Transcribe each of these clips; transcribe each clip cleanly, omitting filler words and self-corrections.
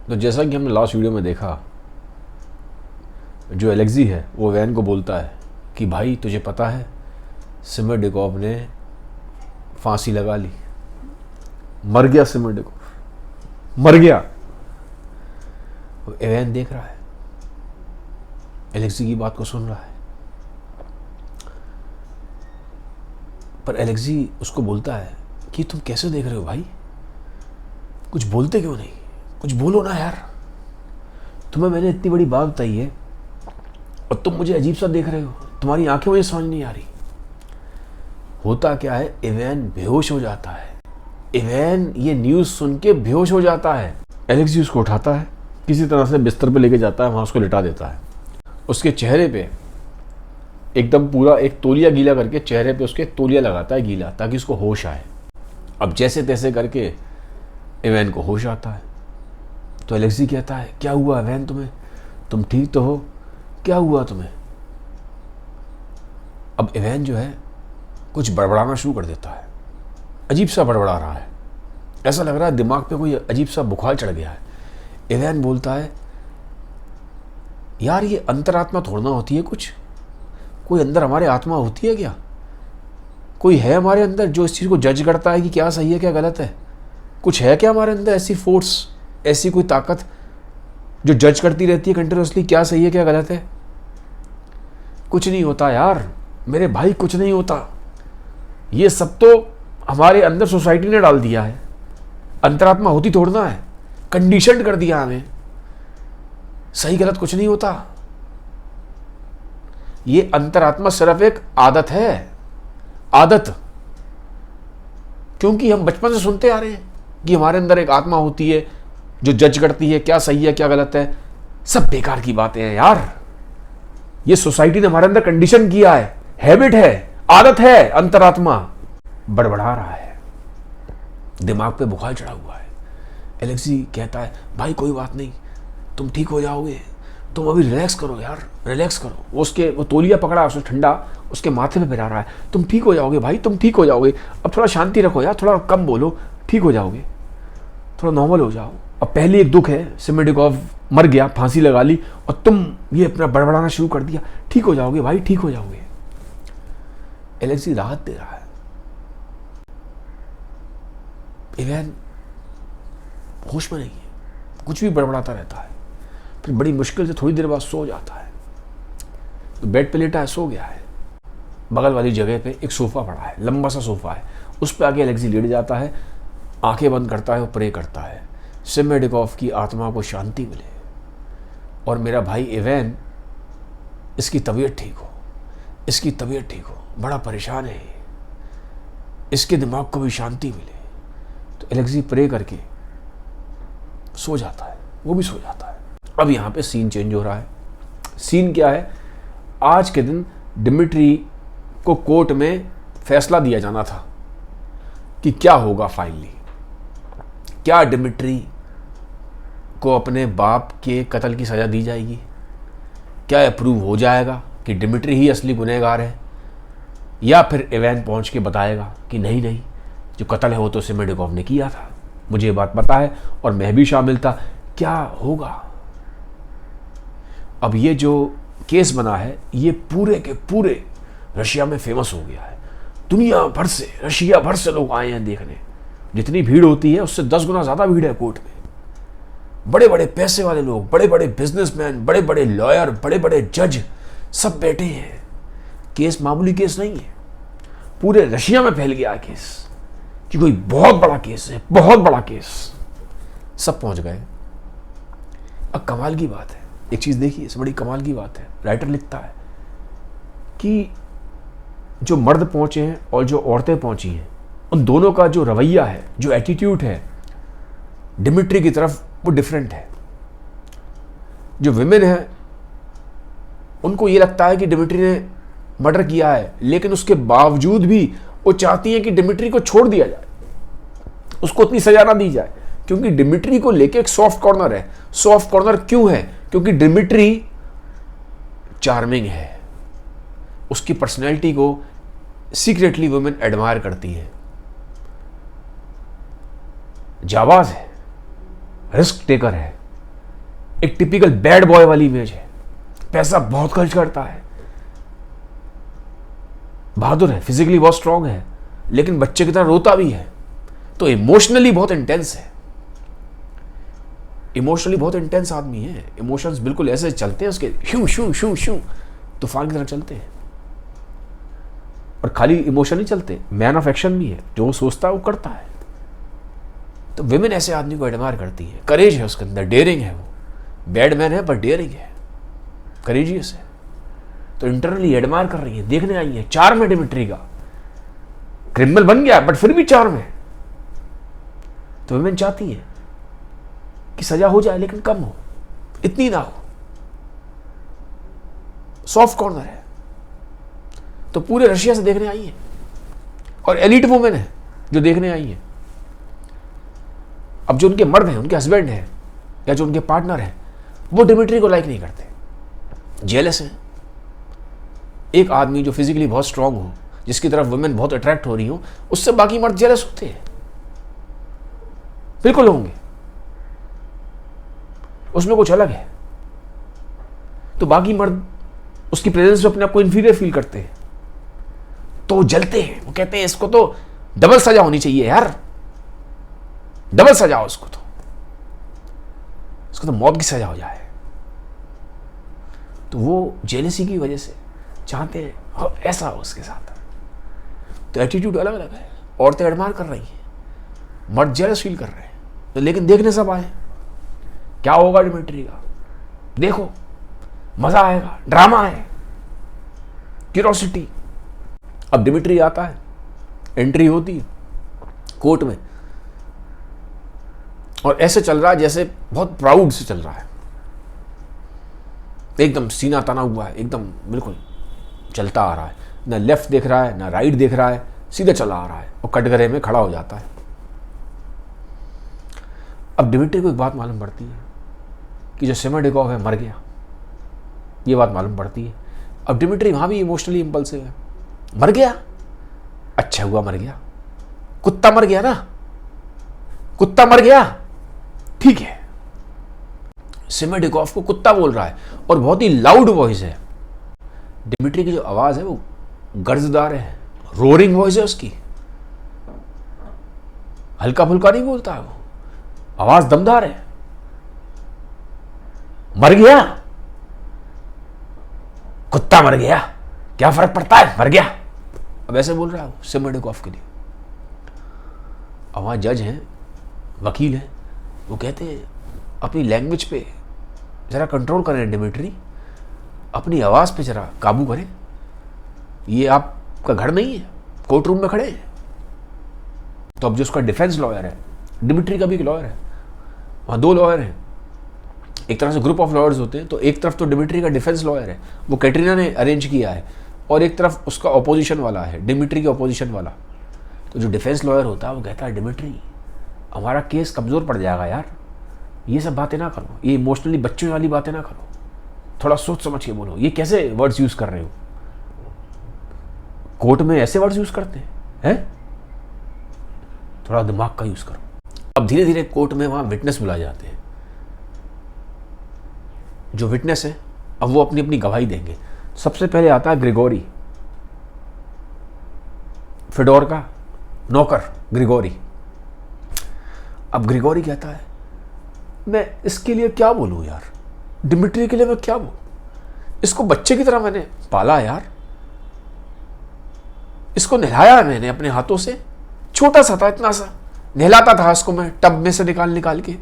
तो जैसा कि हमने लास्ट वीडियो में देखा, जो एलेक्सी है वो एवेन को बोलता है कि भाई तुझे पता है सिमरडेकोव ने फांसी लगा ली, मर गया, सिमरडेकोव मर गया। एवेन देख रहा है, एलेक्सी की बात को सुन रहा है, पर एलेक्सी उसको बोलता है कि तुम कैसे देख रहे हो भाई, कुछ बोलते क्यों नहीं, कुछ बोलो ना यार, तुम्हें मैंने इतनी बड़ी बात बताई है और तुम मुझे अजीब सा देख रहे हो, तुम्हारी आंखें मुझे समझ नहीं आ रही। होता क्या है, एवेन बेहोश हो जाता है। एवेन ये न्यूज़ सुन के बेहोश हो जाता है। एलेक्सी उसको उठाता है, किसी तरह से बिस्तर पे लेके जाता है, वहाँ उसको लिटा देता है। उसके चेहरे पे एकदम पूरा एक तौलिया गीला करके चेहरे पे उसके तौलिया लगाता है गीला, ताकि उसको होश आए। अब जैसे तैसे करके एवेन को होश आता है। तो एलेक्सी कहता है, क्या हुआ एवेन तुम्हें, तुम ठीक तो हो, क्या हुआ तुम्हें? अब एवेन जो है कुछ बड़बड़ाना शुरू कर देता है, अजीब सा बड़बड़ा रहा है, ऐसा लग रहा है दिमाग पे कोई अजीब सा बुखार चढ़ गया है। एवेन बोलता है, यार ये अंतरात्मा थोड़ना होती है, कुछ कोई अंदर हमारे आत्मा होती है क्या? कोई है हमारे अंदर जो इस चीज़ को जज करता है कि क्या सही है क्या गलत है? कुछ है क्या हमारे अंदर ऐसी फोर्स, ऐसी कोई ताकत जो जज करती रहती है कंटिन्यूसली क्या सही है क्या गलत है? कुछ नहीं होता यार मेरे भाई, कुछ नहीं होता। ये सब तो हमारे अंदर सोसाइटी ने डाल दिया है। अंतरात्मा होती थोड़ना है, कंडीशन कर दिया हमें। सही गलत कुछ नहीं होता। ये अंतरात्मा सिर्फ एक आदत है, आदत। क्योंकि हम बचपन से सुनते आ रहे हैं कि हमारे अंदर एक आत्मा होती है जो जज करती है क्या सही है क्या गलत है। सब बेकार की बातें हैं यार। ये सोसाइटी ने हमारे अंदर कंडीशन किया है, हैबिट है, आदत है। अंतरात्मा बड़बड़ा रहा है, दिमाग पे बुखार चढ़ा हुआ है। एलेक्सी कहता है, भाई कोई बात नहीं, तुम ठीक हो जाओगे, तुम अभी रिलैक्स करो यार, रिलैक्स करो। वो तौलिया पकड़ा उसने ठंडा, उसके माथे पे फिरा रहा है। तुम ठीक हो जाओगे भाई, तुम ठीक हो जाओगे। अब थोड़ा शांति रखो यार, थोड़ा कम बोलो, ठीक हो जाओगे, थोड़ा नॉर्मल हो जाओ। अब पहले एक दुख है, सिमरडेकोव मर गया, फांसी लगा ली, और तुम ये अपना बड़बड़ाना शुरू कर दिया। ठीक हो जाओगे भाई, ठीक हो जाओगे। एलेक्सी राहत दे रहा है। एवेन होश में नहीं है, कुछ भी बड़बड़ाता रहता है। फिर बड़ी मुश्किल से थोड़ी देर बाद सो जाता है। तो बेड पे लेटा है, सो गया है। बगल वाली जगह पे एक सोफा पड़ा है, लंबा सा सोफा है, उस पर आके एलेक्सी लेट जाता है, आंखें बंद करता है और प्रे करता है, सिमरडेकोव की आत्मा को शांति मिले और मेरा भाई एवेन, इसकी तबीयत ठीक हो, इसकी तबीयत ठीक हो, बड़ा परेशान है, इसके दिमाग को भी शांति मिले। तो एलेक्सी प्रे करके सो जाता है, वो भी सो जाता है। अब यहाँ पे सीन चेंज हो रहा है। सीन क्या है, आज के दिन डिमिट्री को कोर्ट में फैसला दिया जाना था कि क्या होगा फाइनली। क्या डिमिट्री को अपने बाप के कत्ल की सज़ा दी जाएगी? क्या अप्रूव हो जाएगा कि डिमिट्री ही असली गुनहगार है, या फिर एवेन पहुंच के बताएगा कि नहीं नहीं, जो कत्ल है वो तो सिमरडेकोव ने किया था, मुझे ये बात पता है और मैं भी शामिल था। क्या होगा? अब ये जो केस बना है ये पूरे के पूरे रशिया में फेमस हो गया है। दुनिया भर से, रशिया भर से लोग आए हैं देखने। जितनी भीड़ होती है उससे 10 गुना ज़्यादा भीड़ है कोर्ट में। बड़े बड़े पैसे वाले लोग, बड़े बड़े बिजनेसमैन, बड़े बड़े लॉयर, बड़े बड़े जज सब बैठे हैं। केस मामूली केस नहीं है, पूरे रशिया में फैल गया केस कि कोई बहुत बड़ा केस है, बहुत बड़ा केस। सब पहुंच गए। अब कमाल की बात है, एक चीज़ देखिए, इससे बड़ी कमाल की बात है, राइटर लिखता है कि जो मर्द पहुंचे हैं और जो औरतें पहुंची हैं, उन दोनों का जो रवैया है, जो एटीट्यूड है डिमिट्री की तरफ, वो डिफरेंट है। जो विमेन है उनको ये लगता है कि डिमिट्री ने मर्डर किया है, लेकिन उसके बावजूद भी वो चाहती हैं कि डिमिट्री को छोड़ दिया जाए, उसको उतनी सजा ना दी जाए, क्योंकि डिमिट्री को लेके एक सॉफ्ट कॉर्नर है। सॉफ्ट कॉर्नर क्यों है? क्योंकि डिमिट्री चार्मिंग है, उसकी पर्सनैलिटी को सीक्रेटली वुमेन एडमायर करती है, जाबाज है, रिस्क टेकर है, एक टिपिकल बैड बॉय वाली इमेज है, पैसा बहुत खर्च करता है, बहादुर है, फिजिकली बहुत स्ट्रांग है, लेकिन बच्चे की तरह रोता भी है। तो इमोशनली बहुत इंटेंस है, इमोशनली बहुत इंटेंस आदमी है। इमोशंस बिल्कुल ऐसे चलते हैं उसके, शू शू शू शू तूफान की तरह चलते हैं। और खाली इमोशन नहीं चलते, मैन ऑफ एक्शन भी है, जो वो सोचता है वो करता है। तो विमेन ऐसे आदमी को एडमायर करती है, करेज है उसके अंदर, डेयरिंग है, वो बैड मैन है पर डेयरिंग है, करेजियस है। तो इंटरनली एडमायर कर रही है, देखने आई है, चार्म है डिमिट्री का, क्रिमिनल बन गया बट फिर भी चार्म है। तो विमेन चाहती है कि सजा हो जाए लेकिन कम हो, इतनी ना हो, सॉफ्ट कॉर्नर है। तो पूरे रशिया से देखने आई है, और एलिट वुमेन है जो देखने आई है। अब जो उनके मर्द हैं, उनके हस्बैंड हैं या जो उनके पार्टनर हैं, वो डिमिट्री को लाइक नहीं करते, जेलस हैं। एक आदमी जो फिजिकली बहुत स्ट्रांग हो, जिसकी तरफ वुमेन बहुत अट्रैक्ट हो रही हो, उससे बाकी मर्द जेलस होते हैं, बिल्कुल होंगे, उसमें कुछ अलग है। तो बाकी मर्द उसकी प्रेजेंस में अपने आप को इंफीरियर फील करते हैं, तो जलते हैं। वो कहते हैं इसको तो डबल सजा होनी चाहिए यार, डबल सजा हो उसको तो मौत की सजा हो जाए। तो वो जेलसी की वजह से चाहते हैं ऐसा हो उसके साथ। तो एटीट्यूड अलग अलग है, औरतें एडमायर कर रही हैं, मर्द जेलस फील कर रहे हैं। तो लेकिन देखने सब आए, क्या होगा डिमिट्री का, देखो मजा आएगा, ड्रामा है, क्यूरोसिटी। अब डिमिट्री आता है, एंट्री होती है कोर्ट में, और ऐसे चल रहा है जैसे बहुत प्राउड से चल रहा है, एकदम सीना तना हुआ है, एकदम बिल्कुल चलता आ रहा है, ना लेफ्ट देख रहा है ना राइट देख रहा है, सीधे चला आ रहा है, और कटघरे में खड़ा हो जाता है। अब डिमिट्री को एक बात मालूम पड़ती है कि जो सिमरडेकोव है मर गया, ये बात मालूम पड़ती है। अब डिमिट्री वहां भी इमोशनली इंपल्सिव है, मर गया, अच्छा हुआ मर गया, कुत्ता मर गया ना, कुत्ता मर गया, ठीक है। सिमरडेकोव को कुत्ता बोल रहा है, और बहुत ही लाउड वॉइस है। डिमिट्री की जो आवाज है वो गर्जदार है, रोरिंग वॉइस है उसकी, हल्का फुल्का नहीं बोलता है वो, आवाज दमदार है। मर गया, कुत्ता मर गया, क्या फर्क पड़ता है, मर गया, अब ऐसे बोल रहा है सिमरडेकोव के लिए। अब वहां जज हैं, वकील हैं, वो कहते हैं अपनी लैंग्वेज पे जरा कंट्रोल करें डिमिट्री, अपनी आवाज पे जरा काबू करें, ये आपका घर नहीं है, कोर्ट रूम में खड़े हैं। तो अब जो उसका डिफेंस लॉयर है, डिमिट्री का भी एक लॉयर है, वहां दो लॉयर हैं, एक तरह से ग्रुप ऑफ लॉयर्स होते हैं। तो एक तरफ तो डिमिट्री का डिफेंस लॉयर है, वो कैटरीना ने अरेंज किया है, और एक तरफ उसका ऑपोजिशन वाला है, डिमिट्री के ऑपोजिशन वाला। तो जो डिफेंस लॉयर होता है वो कहता है डिमिट्री हमारा केस कमजोर पड़ जाएगा यार, ये सब बातें ना करो, ये इमोशनली बच्चों वाली बातें ना करो, थोड़ा सोच समझ के बोलो, ये कैसे वर्ड्स यूज कर रहे हो, कोर्ट में ऐसे वर्ड्स यूज करते हैं, थोड़ा दिमाग का यूज करो। अब धीरे धीरे कोर्ट में वहां विटनेस बुलाए जाते हैं, जो विटनेस है अब वो अपनी अपनी गवाही देंगे। सबसे पहले आता है ग्रिगोरी, फिडोर का नौकर ग्रिगोरी। अब ग्रिगोरी कहता है मैं इसके लिए क्या बोलूं यार, डिमिट्री के लिए मैं क्या बोलूं, इसको बच्चे की तरह मैंने पाला यार, इसको नहलाया है मैंने अपने हाथों से, छोटा सा था, इतना सा नहलाता था इसको मैं टब में से निकाल निकाल के,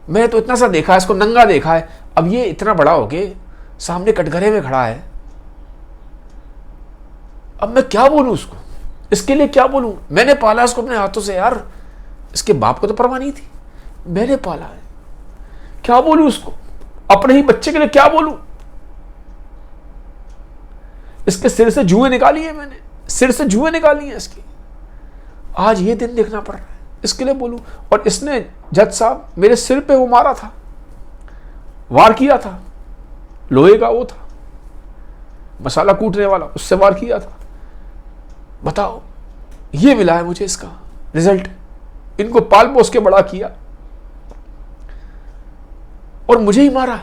मैंने तो इतना सा देखा है, इसको नंगा देखा है, अब ये इतना बड़ा हो के सामने कटघरे में खड़ा है, अब मैं क्या बोलूं उसको, इसके लिए क्या बोलूं, मैंने पाला इसको अपने हाथों से यार, इसके बाप को तो परवाह नहीं थी, मैंने पाला है, क्या बोलूं उसको, अपने ही बच्चे के लिए क्या बोलूं, इसके सिर से जुएं निकाली है मैंने, सिर से जुएं निकाली हैं इसकी, आज ये दिन देखना पड़ रहा है, इसके लिए बोलूं। और इसने जज साहब मेरे सिर पे वो मारा था, वार किया था, लोहे का वो था मसाला कूटने वाला, उससे वार किया था, बताओ ये मिला है मुझे इसका रिजल्ट, इनको पाल पोस के बड़ा किया, और मुझे ही मारा।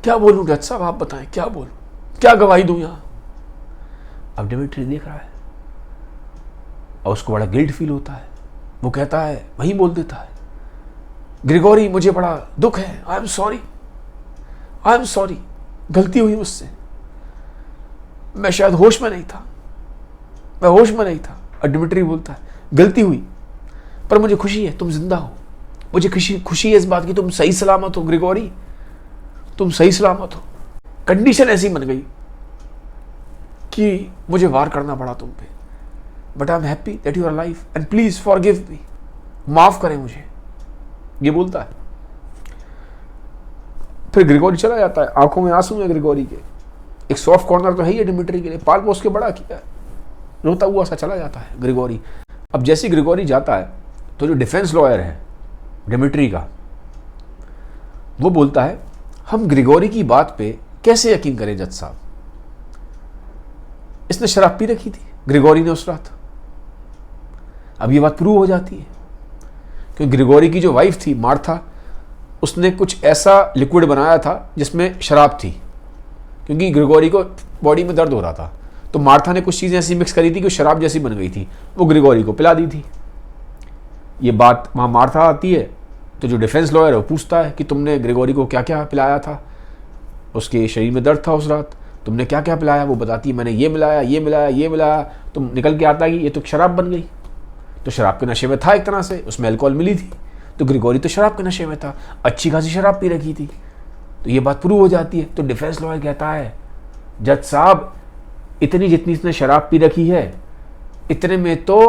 क्या बोलूं जज साहब, आप बताएं क्या बोलूं, क्या गवाही दूं यहां। अब डिमिट्री देख रहा है और उसको बड़ा गिल्ट फील होता है। वो कहता है, वहीं बोल देता है, ग्रिगोरी मुझे बड़ा दुख है, I am sorry, I am sorry, गलती हुई मुझसे, मैं शायद होश में नहीं था, मैं होश में नहीं था। और डिमिट्री बोलता है, गलती हुई पर मुझे खुशी है तुम जिंदा हो, मुझे खुशी है इस बात की तुम सही सलामत हो ग्रिगोरी, तुम सही सलामत हो। कंडीशन ऐसी बन गई कि मुझे वार करना पड़ा तुम पे, but I am happy that you are alive and please forgive me, माफ करें मुझे, ये बोलता है। फिर ग्रिगोरी चला जाता है, आंखों में आंसू है ग्रिगोरी के। एक सॉफ्ट कॉर्नर तो है ही डिमिट्री के लिए, पाल पोस के बड़ा किया है, रोता हुआ सा चला जाता है ग्रिगोरी। अब जैसे ग्रिगोरी जाता है तो जो डिफेंस लॉयर है डिमिट्री का, वो बोलता है, हम ग्रिगोरी की बात पे कैसे यकीन करें जज साहब, इसने शराब पी रखी थी ग्रिगोरी ने उस रात। अब ये बात प्रूव हो जाती है क्योंकि ग्रिगोरी की जो वाइफ थी मार्था, उसने कुछ ऐसा लिक्विड बनाया था जिसमें शराब थी, क्योंकि ग्रिगोरी को बॉडी में दर्द हो रहा था, तो मार्था ने कुछ चीज़ें ऐसी मिक्स करी थी कि शराब जैसी बन गई थी, वो ग्रिगोरी को पिला दी थी। ये बात वहाँ मार्था आती है तो जो डिफेंस लॉयर है वो पूछता है कि तुमने ग्रिगोरी को क्या क्या पिलाया था, उसके शरीर में दर्द था उस रात, तुमने क्या क्या पिलाया। वो बताती है, मैंने ये मिलाया, ये मिलाया, ये मिलाया। तो निकल के आता है कि ये तो शराब बन गई। तो शराब के नशे में था एक तरह से, उसमें अल्कोहल मिली थी, तो ग्रिगोरी तो शराब के नशे में था, अच्छी खासी शराब पी रखी थी। तो ये बात प्रूव हो जाती है। तो डिफेंस लॉयर कहता है, जज साहब इतनी जितनी इसने शराब पी रखी है, इतने में तो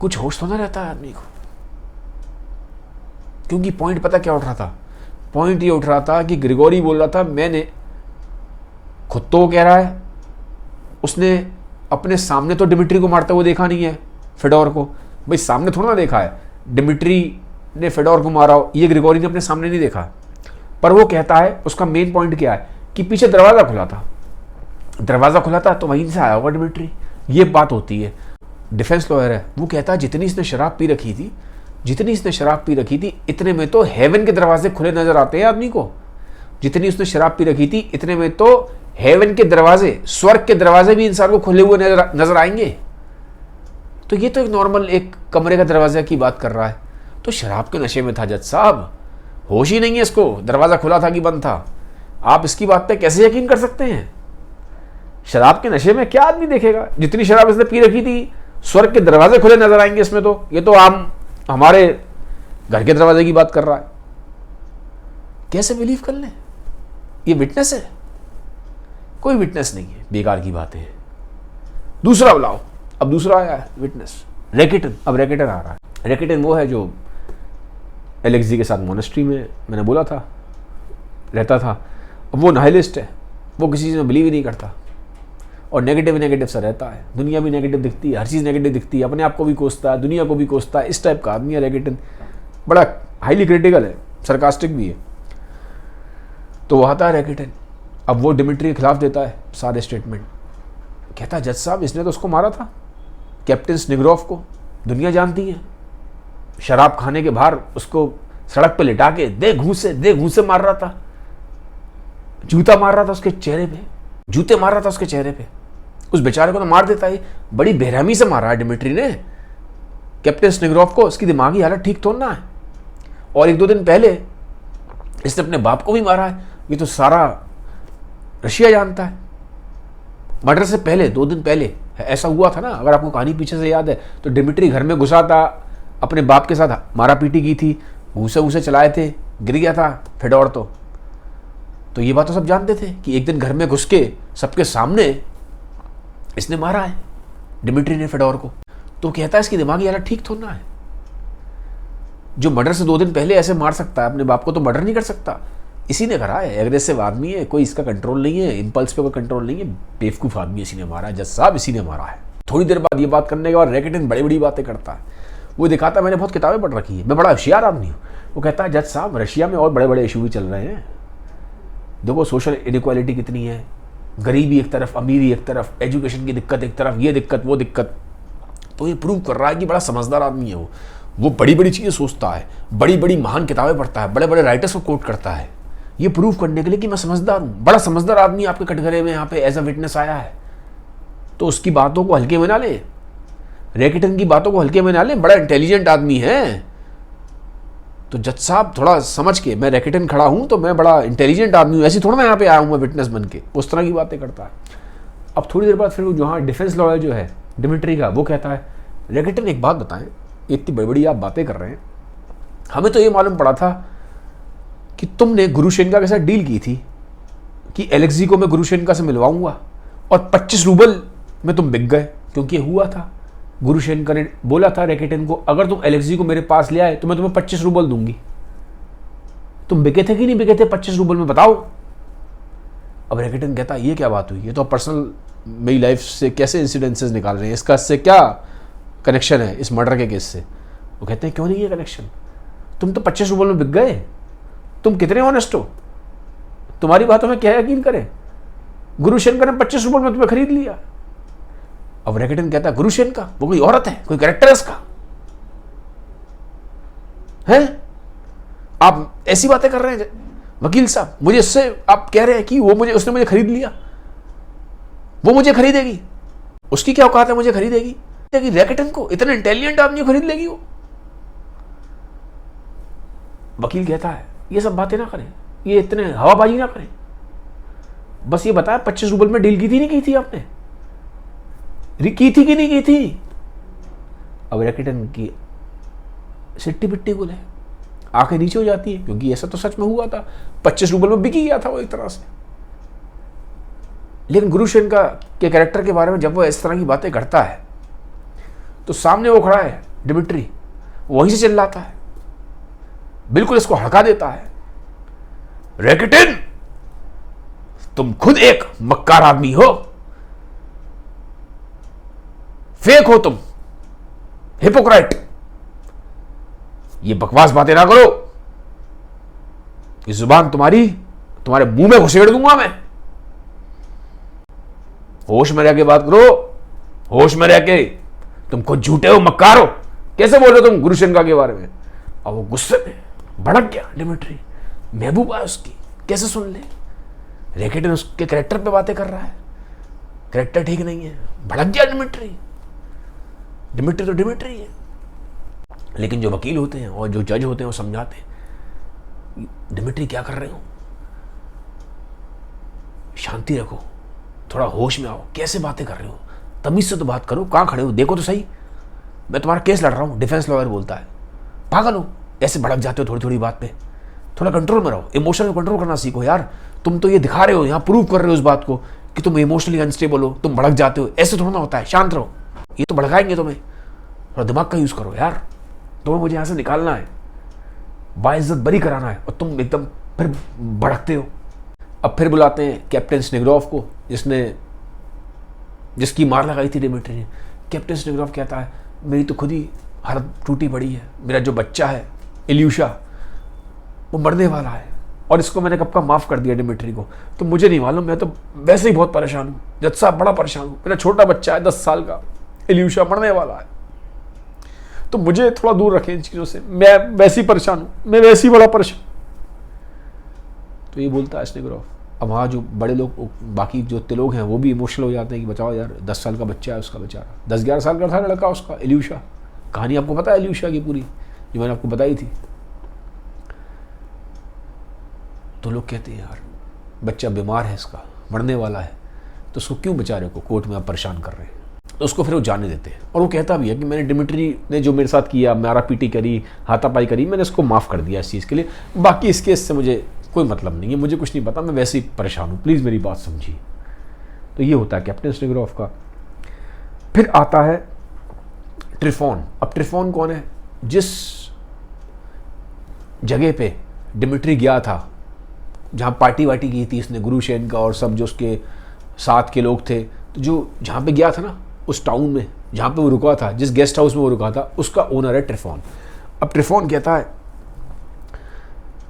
कुछ होश तो ना रहता है आदमी को। क्योंकि पॉइंट पता क्या उठ रहा था, पॉइंट ये उठ रहा था कि ग्रिगोरी बोल रहा था, मैंने खुद तो कह रहा है उसने अपने सामने तो डिमिट्री को मारते हुए देखा नहीं है, फेडोर को। भाई सामने थोड़ा ना देखा है डिमिट्री ने फेडोर को मारा हो, ये ग्रिगोरी ने अपने सामने नहीं देखा। पर वो कहता है, उसका मेन पॉइंट क्या है कि पीछे दरवाजा खुला था, दरवाजा खुला था तो वहीं से आया होगा डिमिट्री, ये बात होती है। डिफेंस लॉयर है, वो कहता है जितनी इसने शराब पी रखी थी, जितनी इसने शराब पी रखी थी, इतने में तो हेवन के दरवाजे खुले नजर आते हैं आदमी को। जितनी उसने शराब पी रखी थी, इतने में तो हेवन के दरवाजे, स्वर्ग के दरवाजे भी इंसान को खुले हुए नजर आएंगे। तो ये तो एक नॉर्मल एक कमरे का दरवाजा की बात कर रहा है, तो शराब के नशे में था जज साहब, होश ही नहीं है इसको, दरवाजा खुला था कि बंद था। आप इसकी बात पे कैसे यकीन कर सकते हैं? शराब के नशे में क्या आदमी देखेगा? जितनी शराब इसने पी रखी थी, स्वर्ग के दरवाजे खुले नजर आएंगे इसमें। तो ये तो हमारे घर के दरवाजे की बात कर रहा है, कैसे बिलीव कर लें? ये विटनेस है? कोई विटनेस नहीं है, बेकार की बातें हैं। दूसरा बुलाओ। अब दूसरा आया है विटनेस, रैकेटन। अब रैकेटन आ रहा है। रैकेटन वो है जो एलेक्सी के साथ मोनेस्ट्री में, मैंने बोला था, रहता था। अब वो नाइलिस्ट है, वो किसी चीज़ में बिलीव ही नहीं करता और नेगेटिव सा रहता है। दुनिया भी नेगेटिव दिखती है, हर चीज़ नेगेटिव दिखती है, अपने आप को भी कोसता है, दुनिया को भी कोसता है। इस टाइप का आदमी है रैकेटन, बड़ा हाईली क्रिटिकल है, सरकास्टिक भी है। तो वो आता है रैकेटन। अब वो डिमिट्री के खिलाफ देता है सारे स्टेटमेंट, कहता है जज साहब इसने तो उसको मारा था, कैप्टन स्निग्रोफ को, दुनिया जानती है। शराब खाने के बाहर उसको सड़क पे लिटा के दे घूसे मार रहा था, जूता मार रहा था उसके चेहरे पे, जूते मार रहा था उसके चेहरे पे। उस बेचारे को तो मार देता है, बड़ी बेरहमी से मारा है डिमिट्री ने कैप्टन स्निग्रोफ को। उसकी दिमागी हालत ठीक तो ना है। और 1-2 दिन पहले इसने अपने बाप को भी मारा है। ये तो सारा रशिया जानता है। मर्डर से पहले 2 दिन पहले ऐसा हुआ था ना, अगर आपको कहानी पीछे से याद है तो डिमिट्री घर में घुसा था, अपने बाप के साथ मारा पीटी की थी, घूसे चलाए थे, गिर गया था फेडोर। तो ये बात तो सब जानते थे कि एक दिन घर में घुस के सबके सामने इसने मारा है डिमिट्री ने फेडोर को। तो कहता है इसकी दिमागी हालत ठीक तो ना है। जो मर्डर से 2 दिन पहले ऐसे मार सकता है अपने बाप को, तो मर्डर नहीं कर सकता। इसी ने करा है, एग्रेसिव आदमी है, कोई इसका कंट्रोल नहीं है, इंपल्स पे कोई कंट्रोल नहीं है, बेवकूफ आदमी इसी ने मारा है, जज साहब इसी ने मारा है। थोड़ी देर बाद ये बात करने के बाद रैकेटन बड़ी बड़ी बातें करता है। वो दिखाता है मैंने बहुत किताबें पढ़ रखी है, मैं बड़ा होशियार आदमी हूँ। वो कहता है जज साहब रशिया में और बड़े बड़े इशू भी चल रहे हैं। देखो सोशल इनइक्वालिटी कितनी है, गरीबी एक तरफ, अमीरी एक तरफ, एजुकेशन की दिक्कत एक तरफ, ये दिक्कत वो दिक्कत। तो ये प्रूव कर रहा है कि बड़ा समझदार आदमी है वो। वो बड़ी बड़ी चीज़ें सोचता है, बड़ी बड़ी महान किताबें पढ़ता है, बड़े बड़े राइटर्स को कोट करता है, ये प्रूव करने के लिए कि मैं समझदार हूँ। बड़ा समझदार आदमी आपके कटघरे में यहाँ पे एज अ विटनेस आया है, तो उसकी बातों को हल्के में ना ले, रैकेटन की बातों को हल्के में ना ले, बड़ा इंटेलिजेंट आदमी है। तो जज साहब थोड़ा समझ के, मैं रैकेटन खड़ा हूँ तो मैं बड़ा इंटेलिजेंट आदमी हूँ, ऐसी थोड़ा मैं यहाँ पे आया हूँ मैं विटनेस बन के, उस तरह की बातें करता है। अब थोड़ी देर बाद फिर वो जहाँ डिफेंस लॉयर जो है डिमिट्री का, वो कहता है रैकेटन एक बात बताएं, इतनी बड़ी बड़ी आप बातें कर रहे हैं, हमें तो ये मालूम पड़ा था कि तुमने गुरुशेनका के साथ डील की थी कि एलेक्सी को मैं गुरुशेनका से मिलवाऊंगा और 25 रूबल में तुम बिक गए, क्योंकि ये हुआ था। गुरुशेनका ने बोला था रैकेटन को, अगर तुम एलेक्सी को मेरे पास ले आए तो मैं तुम्हें 25 रूबल दूंगी। तुम बिके थे कि नहीं बिके थे 25 रूबल में, बताओ। अब रैकेटन कहता ये क्या बात हुई, ये तो पर्सनल मेरी लाइफ से कैसे इंसिडेंसेस निकाल रहे हैं, इसका इससे क्या कनेक्शन है इस मर्डर के केस से। वो कहते हैं क्यों नहीं है कनेक्शन, तुम तो 25 रूबल में बिक गए, तुम कितने ऑनेस्ट हो, तुम्हारी बातों में क्या यकीन करें, गुरुशेनका ने 25 रूबल में तुम्हें खरीद लिया। अब रैकेटन कहता है गुरुशेनका वो कोई औरत है, कोई कैरेक्टर है इसका, है आप ऐसी बातें कर रहे हैं वकील साहब, मुझे इससे आप कह रहे हैं कि उसने मुझे खरीद लिया, वो मुझे खरीदेगी, उसकी क्या औकात है मुझे खरीदेगी, रैकेटन को, इतने इंटेलिजेंट आदमी खरीद लेगी वो। वकील कहता है ये सब बातें ना करें, ये इतने हवाबाजी ना करें, बस ये बताया 25 रूबल में डील की थी नहीं की थी आपने, की थी कि नहीं की थी। अब रैकेटन की सिट्टी पिट्टी गुल है, आंखें नीचे हो जाती है, क्योंकि ऐसा तो सच में हुआ था, 25 रूबल में बिकी गया था वो एक तरह से। लेकिन गुरुशेनका के कैरेक्टर के बारे में जब वो इस तरह की बातें करता है तो सामने वो खड़ा है डिमिट्री, वहीं से चिल्लाता है, बिल्कुल इसको हड़का देता है, रैकेटन तुम खुद एक मक्कार आदमी हो, फेक हो तुम, हिपोक्राइट, ये बकवास बातें ना करो, ये जुबान तुम्हारे मुंह में घुसेड़ दूंगा मैं, होश में रह के बात करो, होश में रह के, तुम खुद झूठे हो, मक्कार हो, कैसे बोल रहे हो तुम गुरुशेनका के बारे में। और वो गुस्से में भड़क गया डिमिट्री, महबूबा है उसकी, कैसे सुन ले, रैकेटन उसके कैरेक्टर पे बातें कर रहा है, कैरेक्टर ठीक नहीं है, भड़क गया डिमिट्री। डिमिट्री तो डिमिट्री है, लेकिन जो वकील होते हैं और जो जज होते हैं वो समझाते हैं डिमिट्री क्या कर रहे हो, शांति रखो, थोड़ा होश में आओ, कैसे बातें कर रहे हो, तमीज से तो बात करो, कहां खड़े हो, देखो तो सही, मैं तुम्हारा केस लड़ रहा हूं, डिफेंस लॉयर बोलता है, पागल हो, ऐसे भड़क जाते हो थोड़ी थोड़ी बात पे, थोड़ा कंट्रोल में रहो, इमोशन को कंट्रोल करना सीखो यार, तुम तो ये दिखा रहे हो, यहाँ प्रूव कर रहे हो इस बात को कि तुम इमोशनली अनस्टेबल हो, तुम भड़क जाते हो, ऐसे थोड़ा ना होता है, शांत रहो, ये तो भड़काएंगे तुम्हें, थोड़ा दिमाग का यूज करो यार, तुम्हें मुझे यहां से निकालना है, बाइज्जत बरी कराना है, और तुम एकदम फिर भड़कते हो। अब फिर बुलाते हैं कैप्टन स्नेग्रोव को, जिसकी मार लगाई थी डिमिट्री ने। कैप्टन स्नेग्रोव कहता है मेरी तो खुद ही हालत टूटी पड़ी है, मेरा जो बच्चा है इल्यूशा वो मरने वाला है, और इसको मैंने कब का माफ कर दिया डिमिट्री को, तो मुझे नहीं मालूम, मैं तो वैसे ही बहुत परेशान हूँ जज साहब, बड़ा परेशान हूँ, मेरा छोटा बच्चा है 10 साल का, इल्यूशा मरने वाला है, तो मुझे थोड़ा दूर रखें इन चीज़ों से, मैं वैसे ही परेशान हूँ, मैं वैसे ही बड़ा परेशान। तो ये बोलता है स्नेग्रोव। अब वहाँ जो बड़े लोग, बाकी जो इतने लोग हैं वो भी इमोशनल हो जाते हैं कि बचाओ यार, 10 साल का बच्चा है उसका, बेचारा 10-11 साल का था लड़का उसका, इल्यूशा, कहानी आपको पता है इल्यूशा की पूरी, जो मैंने आपको बताई थी। तो लोग कहते हैं यार बच्चा बीमार है, इसका मरने वाला है, तो उसको क्यों बेचारे को कोर्ट में आप परेशान कर रहे हैं, तो उसको फिर वो जाने देते हैं। और वो कहता भी है कि मैंने डिमिट्री ने जो मेरे साथ किया, मारा पीटी करी, हाथापाई करी, मैंने उसको माफ़ कर दिया इस चीज़ के लिए, बाकी इस केस से मुझे कोई मतलब नहीं है, मुझे कुछ नहीं पता, मैं वैसे ही परेशान हूँ, प्लीज़ मेरी बात समझिए। तो ये होता है कैप्टन स्नेग्रोव का। फिर आता है ट्रिफोन। अब ट्रिफोन कौन है, जिस जगह पे डिमिट्री गया था, जहाँ पार्टी वार्टी की थी इसने, गुरुशेनका और सब जो उसके साथ के लोग थे, तो जो जहाँ पे गया था ना उस टाउन में जहाँ पे वो रुका था, जिस गेस्ट हाउस में वो रुका था, उसका ओनर है ट्रिफोन। अब ट्रिफोन कहता है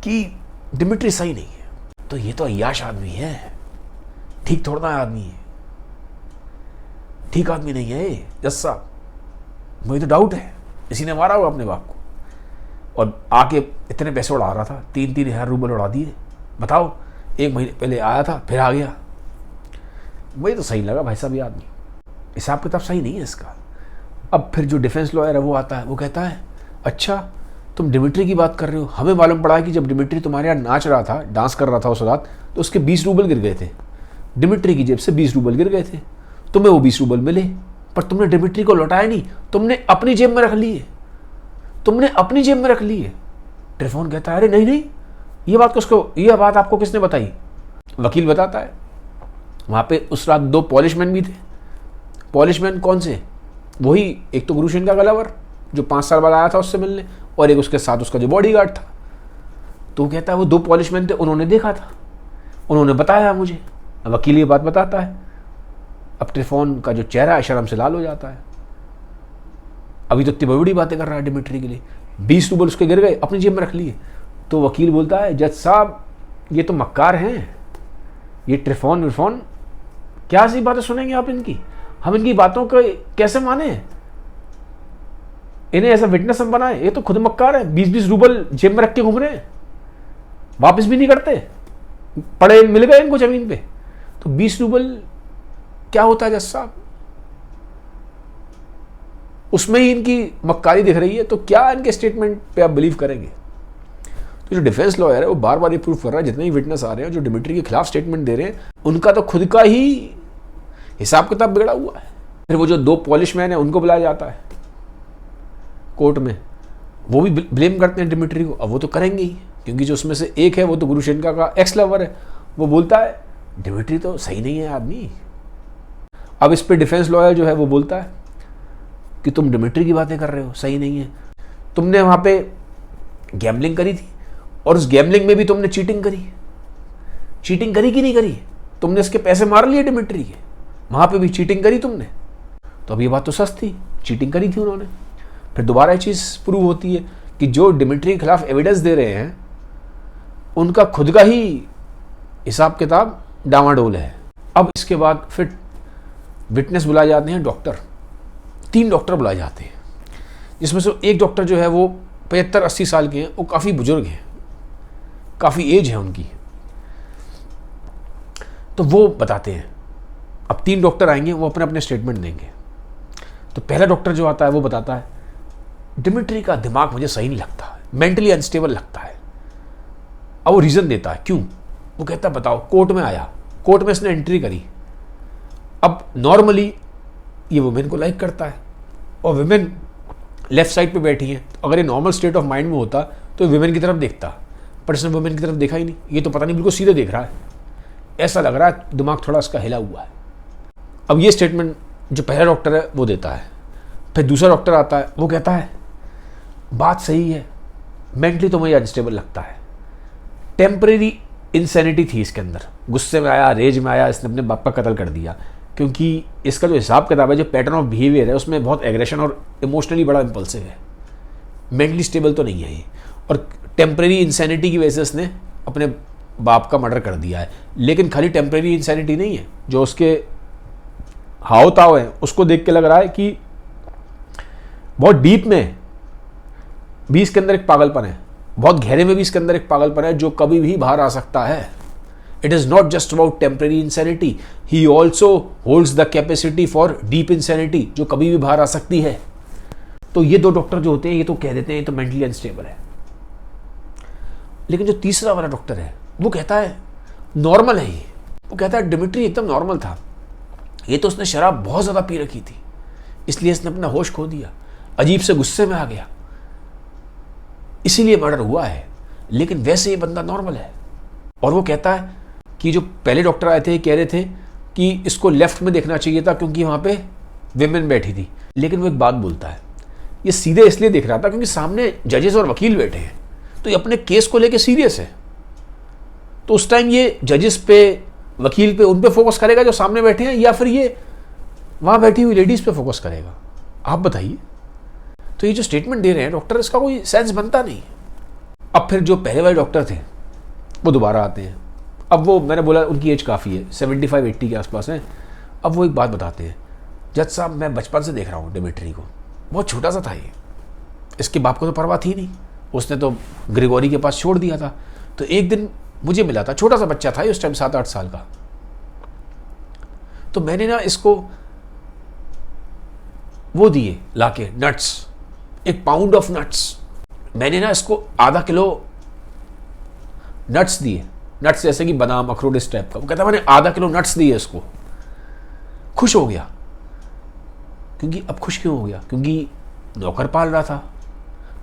कि डिमिट्री सही नहीं है, तो ये तो अय्याश आदमी है, ठीक थोड़ा ना आदमी है, ठीक आदमी नहीं है जज साहब, मुझे तो डाउट है इसी ने मारा होगा अपने बाप को। और आके इतने पैसे उड़ा रहा था, 3,000 रूबल उड़ा दिए। बताओ, 1 महीने पहले आया था फिर आ गया। मुझे तो सही लगा भाई साहब ये आदमी, हिसाब किताब सही नहीं है इसका। अब फिर जो डिफेंस लॉयर है वो आता है, वो कहता है अच्छा तुम डिमिट्री की बात कर रहे हो, हमें मालूम पड़ा कि जब डिमिट्री तुम्हारे यहाँ नाच रहा था, डांस कर रहा था उस रात, तो उसके 20 रूबल गिर गए थे। डिमिट्री की जेब से 20 रूबल गिर गए थे, तुम्हें वो 20 रूबल मिले, पर तुमने डिमिट्री को लौटाया नहीं, तुमने अपनी जेब में रख लिए, तुमने अपनी जेब में रख लिए। ट्रेफोन कहता है अरे नहीं नहीं, ये बात आपको किसने बताई? वकील बताता है वहाँ पे उस रात 2 पॉलिशमैन भी थे। पॉलिशमैन कौन से? वही एक तो गुरुशेन का गलावर जो 5 साल बाद आया था उससे मिलने, और एक उसके साथ उसका जो बॉडीगार्ड था। तो कहता है वो 2 पॉलिशमैन थे, उन्होंने देखा था, उन्होंने बताया मुझे। वकील ये बात बताता है। अब ट्रेफोन का जो चेहरा है शर्म से लाल हो जाता है। अभी तो इतनी बड़ी बातें कर रहा है डिमिट्री के लिए, 20 रूबल उसके गिर गए, अपनी जेब में रख लिए। तो वकील बोलता है जज साहब ये तो मक्कार हैं, ये ट्रेफोन विरफोन, क्या सी बातें सुनेंगे आप इनकी? हम इनकी बातों को कैसे माने? इन्हें ऐसा विटनेस हम बनाए? ये तो खुद मक्कार है, 20-20 रूबल जेब में रख के घूम रहे हैं, वापस भी नहीं करते, पड़े मिल गए इनको जमीन पे। तो 20 रूबल क्या होता है जज साहब? उसमें ही इनकी मक्कारी दिख रही है, तो क्या इनके स्टेटमेंट पे आप बिलीव करेंगे? तो जो डिफेंस लॉयर है वो बार बार ये प्रूव कर रहा है, जितने भी विटनेस आ रहे हैं जो डिमिट्री के खिलाफ स्टेटमेंट दे रहे हैं, उनका तो खुद का ही हिसाब किताब बिगड़ा हुआ है। फिर वो जो 2 पॉलिशमैन है उनको बुलाया जाता है कोर्ट में, वो भी ब्लेम करते हैं डिमिट्री को। अब वो तो करेंगे ही, क्योंकि जो उसमें से एक है वो तो गुरुशेनका का एक्स लवर है। वो बोलता है डिमिट्री तो सही नहीं है आदमी। अब इस पे डिफेंस लॉयर जो है वो बोलता है कि तुम डिमिट्री की बातें कर रहे हो, सही नहीं है, तुमने वहाँ पे गैम्बलिंग करी थी, और उस गैम्बलिंग में भी तुमने चीटिंग करी कि नहीं करी? तुमने इसके पैसे मार लिए डिमिट्री के, वहाँ पे भी चीटिंग करी तुमने। तो अब ये बात तो सच थी, चीटिंग करी थी उन्होंने। फिर दोबारा ये चीज़ प्रूव होती है कि जो डिमिट्री के खिलाफ एविडेंस दे रहे हैं उनका खुद का ही हिसाब किताब डामाडोल है। अब इसके बाद फिर विटनेस बुलाए जाते हैं डॉक्टर, 3 डॉक्टर बुलाए जाते हैं, जिसमें से एक डॉक्टर जो है वो 75-80 साल के हैं, वो काफ़ी बुजुर्ग हैं, काफ़ी एज है उनकी। तो वो बताते हैं, अब 3 डॉक्टर आएंगे, वो अपने अपने स्टेटमेंट देंगे। तो पहला डॉक्टर जो आता है वो बताता है डिमिट्री का दिमाग मुझे सही नहीं लगता, मेंटली अनस्टेबल लगता है। अब वो रीज़न देता है क्यों। वो कहता है बताओ, कोर्ट में आया, कोर्ट में इसने एंट्री करी। अब नॉर्मली ये वुमेन को लाइक करता है, और वुमेन लेफ्ट साइड पे बैठी हैं, तो अगर ये नॉर्मल स्टेट ऑफ माइंड में होता तो वुमेन की तरफ देखता, पर इसने वुमेन की तरफ देखा ही नहीं। ये तो पता नहीं बिल्कुल सीधे देख रहा है, ऐसा लग रहा है दिमाग थोड़ा इसका हिला हुआ है। अब ये स्टेटमेंट जो पहला डॉक्टर है वो देता है। फिर दूसरा डॉक्टर आता है, वो कहता है बात सही है, मेंटली तो मुझे अनस्टेबल लगता है, टेम्परेरी इंसैनिटी थी इसके अंदर, गुस्से में आया, रेज में आया, इसने अपने बाप का कत्ल कर दिया, क्योंकि इसका जो हिसाब किताब है, जो पैटर्न ऑफ बिहेवियर है, उसमें बहुत एग्रेशन और इमोशनली बड़ा इंपल्सिव है, मेंटली स्टेबल तो नहीं है ये। और टेम्परेरी इंसैनिटी की वजह से इसने अपने बाप का मर्डर कर दिया है। लेकिन खाली टेम्परेरी इंसैनिटी नहीं है, जो उसके हाव ताव है उसको देख के लग रहा है कि बहुत डीप में भी इसके अंदर एक पागलपन है, बहुत गहरे में भी इसके अंदर एक पागलपन है, जो कभी भी बाहर आ सकता है। It is not just about temporary insanity, he also holds the capacity for deep insanity, जो कभी भी बाहर आ सकती है। तो ये 2 डॉक्टर जो होते हैं ये तो कह देते हैं ये तो मेंटली अनस्टेबल है। लेकिन जो तीसरा वाला डॉक्टर है वो कहता है नॉर्मल है ये। वो कहता है डिमिट्री एकदम नॉर्मल था, ये तो उसने शराब बहुत ज़्यादा पी रखी थी, इसलिए इसने अपना होश खो दिया, अजीब से गुस्से में आ गया, इसीलिए मर्डर हुआ है, लेकिन वैसे ये बंदा नॉर्मल है। और वो कहता है कि जो पहले डॉक्टर आए थे कह रहे थे कि इसको लेफ्ट में देखना चाहिए था क्योंकि वहाँ पे विमेन बैठी थी, लेकिन वो एक बात बोलता है ये सीधे इसलिए देख रहा था क्योंकि सामने जजेस और वकील बैठे हैं, तो ये अपने केस को लेके सीरियस है, तो उस टाइम ये जजेस पे, वकील पे, उन पे फोकस करेगा जो सामने बैठे हैं, या फिर ये वहाँ बैठी हुई लेडीज़ पे फोकस करेगा? आप बताइए। तो ये जो स्टेटमेंट दे रहे हैं डॉक्टर, इसका कोई सेंस बनता नहीं। अब फिर जो पहले वाले डॉक्टर थे वो दोबारा आते हैं। अब वो, मैंने बोला उनकी एज काफ़ी है, 75-80 के आसपास है। अब वो एक बात बताते हैं, जज साहब मैं बचपन से देख रहा हूँ डिमिट्री को, बहुत छोटा सा था ये, इसके बाप को तो परवाह थी नहीं, उसने तो ग्रेगोरी के पास छोड़ दिया था। तो एक दिन मुझे मिला था, छोटा सा बच्चा था उस टाइम, 7-8 साल का। तो मैंने ना इसको वो दिए लाके नट्स, 1 पाउंड ऑफ नट्स। मैंने ना इसको आधा किलो नट्स दिए, नट्स जैसे कि बादाम, अखरोट, इस टाइप का। वो कहता मैंने आधा किलो नट्स दिए इसको। खुश हो गया। क्योंकि अब खुश क्यों हो गया? क्योंकि नौकर पाल रहा था,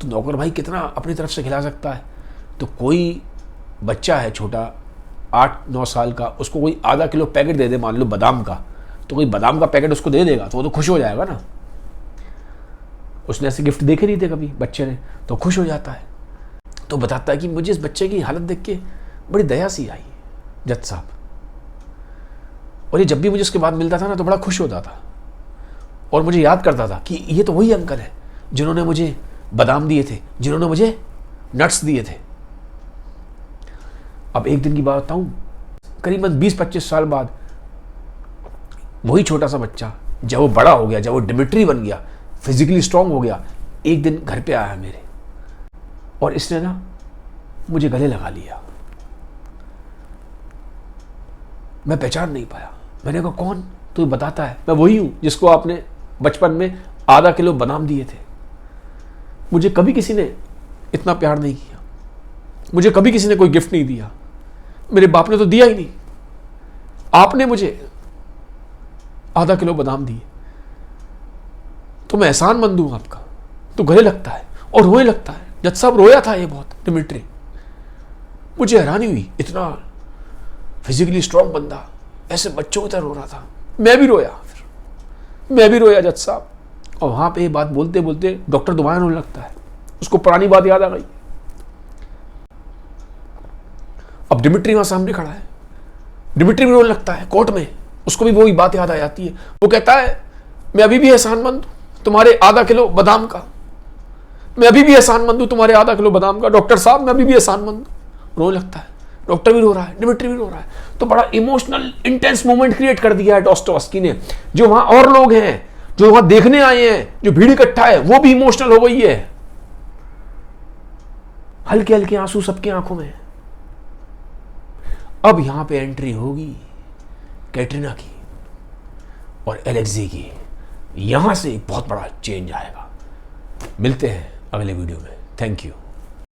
तो नौकर भाई कितना अपनी तरफ से खिला सकता है। तो कोई बच्चा है छोटा 8-9 साल का, उसको कोई आधा किलो पैकेट दे दे, मान लो बादाम का, तो कोई बादाम का पैकेट उसको दे देगा तो वो तो खुश हो जाएगा ना। उसने ऐसे गिफ्ट देखे नहीं थे कभी बच्चे ने, तो खुश हो जाता है। तो बताता है कि मुझे इस बच्चे की हालत देख के बड़ी दया सी आई जज साहब, और ये जब भी मुझे उसके बाद मिलता था ना तो बड़ा खुश होता था, और मुझे याद करता था कि ये तो वही अंकल है जिन्होंने मुझे बादाम दिए थे, जिन्होंने मुझे नट्स दिए थे। अब एक दिन की बात बताऊं, करीबन 20-25 साल बाद वही छोटा सा बच्चा जब वो बड़ा हो गया, जब वो डिमिट्री बन गया, फिजिकली स्ट्रांग हो गया, एक दिन घर पे आया मेरे, और इसने ना मुझे गले लगा लिया। मैं पहचान नहीं पाया। मैंने कहा कौन? तो बताता है मैं वही हूं जिसको आपने बचपन में आधा किलो बादाम दिए थे। मुझे कभी किसी ने इतना प्यार नहीं किया, मुझे कभी किसी ने कोई गिफ्ट नहीं दिया, मेरे बाप ने तो दिया ही नहीं, आपने मुझे आधा किलो बादाम दिए, तो मैं एहसानमंद हूं आपका। तो गले लगता है और रोने लगता है। जज साहब रोया था ये बहुत, डिमिट्री। मुझे हैरानी हुई, इतना फिजिकली स्ट्रांग बंदा ऐसे बच्चों की तरह रो रहा था। मैं भी रोया, फिर मैं भी रोया जज साहब। और वहां पे ये बात बोलते बोलते डॉक्टर दोबारा रोने लगता है, उसको पुरानी बात याद आ गई। अब डिमिट्री वहां सामने खड़ा है, डिमिट्री भी रोने लगता है कोर्ट में, उसको भी वही बात याद आ जाती है। वो कहता है मैं अभी भी एहसानमंद हूं तुम्हारे आधा किलो बादाम का, मैं अभी भी एहसानमंद हूं तुम्हारे आधा किलो बादाम का, डॉक्टर साहब मैं अभी भी एहसानमंद हूं। रोने लगता है, डॉक्टर भी रो रहा है, डिमिट्री भी रो रहा है। तो बड़ा इमोशनल इंटेंस मोमेंट क्रिएट कर दिया है डॉस्टोवस्की ने। जो वहां और लोग हैं जो वहां देखने आए हैं, जो भीड़ इकट्ठा है, वो भी इमोशनल हो गई है। हल्के हल्के आंसू सबकी आंखों में। अब यहां पे एंट्री होगी कैटरीना की और एलेक्सी की। यहां से एक बहुत बड़ा चेंज आएगा। मिलते हैं अगले वीडियो में। Thank you.